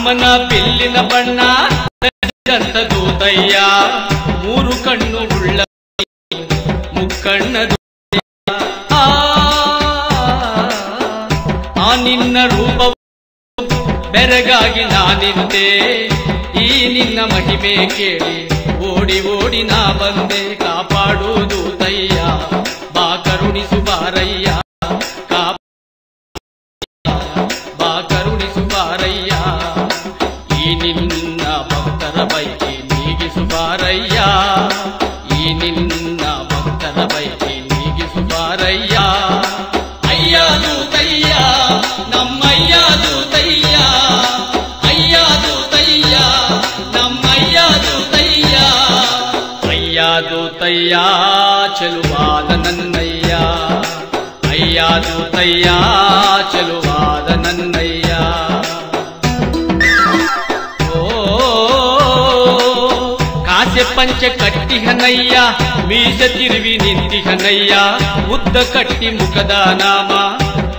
ರಾಮನ ಬಿಲ್ಲಿನ ಬಣ್ಣ ಜಂತ ದೂತಯ್ಯ ಮೂರು ಕಣ್ಣು ಉಳ್ಳ ಮುಕ್ಕಣ್ಣ ಆ ನಿನ್ನ ರೂಪ ಬೆರಗಾಗಿ ನಾನಿದ್ದೆ ಈ ನಿನ್ನ ಮಹಿಮೆ ಕೇಳಿ ಓಡಿ ಓಡಿ ನಾ ಬಂದೆ ಕಾಪಾಡುವುದು ದಯ್ಯ ಬಾ ಕರುಣಿಸು ಬಾರಯ್ಯ ಬಾ ಕರುಣಿಸು ಬಾರಯ್ಯ ಈ ನಿನ್ನ ಭಕ್ತರ ಬೈಕಿ ನೀಗಿಸು ಬಾರಯ್ಯ ಈ ನಿನ್ನ ಭಕ್ತರ ಬೈಕಿ ನೀಗಿಸು ಬಾರಯ್ಯ ಅಯ್ಯ ದೂತಯ್ಯ ನಮ್ಮಯ್ಯ ದೂತಯ್ಯ ಅಯ್ಯ ದೂತಯ್ಯ ನಮ್ಮಯ್ಯ ದೂತಯ್ಯ ಅಯ್ಯ ದೂತಯ್ಯ ಚೆಲುವಾದ ನನ್ನಯ್ಯ ಅಯ್ಯ ದೂತಯ್ಯ ಚೆಲುವಾದ ನನ್ನಯ್ಯ ಓ ಕಾಸೆ ಪಂಚ ಕಟ್ಟಿಹನಯ್ಯ ಮೀಸ ತಿರುವಿ ನಿಂತಿಹನಯ್ಯ ಉದ್ದ ಕಟ್ಟಿ ಮುಖದ ನಾಮ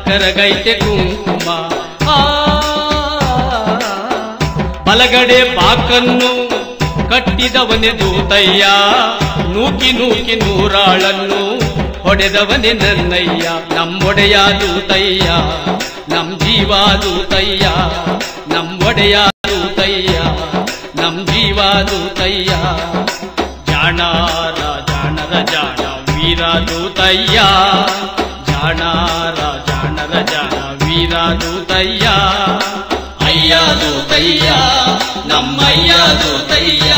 ಕರಗೈತೆ ಕುಂಕುಮ ಬಲಗಡೆ ಬಾಕನ್ನು ಕಟ್ಟಿದವನೇ ದೂತಯ್ಯ ನೂಕಿ ನೂಕಿ ನೂರಾಳನ್ನು ಹೊಡೆದವನೇ ನನ್ನಯ್ಯ ನಮ್ಮೊಡೆಯ ದೂತಯ್ಯ ನಮ್ ಜೀವ ದೂತಯ್ಯ ನಮ್ಮೊಡೆಯ ದೂತಯ್ಯ ನಮ್ ಜೀವ ದೂತಯ್ಯ ಜಾಣರ ಜಾಣರ ಜಾಣ ವೀರ ದೂತಯ್ಯ ಜಾಣರ ಜಾಣರ ಜಾಣ ವೀರ ದೂತಯ್ಯ ಅಯ್ಯ ದೂತಯ್ಯ ನಮ್ಮಯ್ಯ ದೂತಯ್ಯ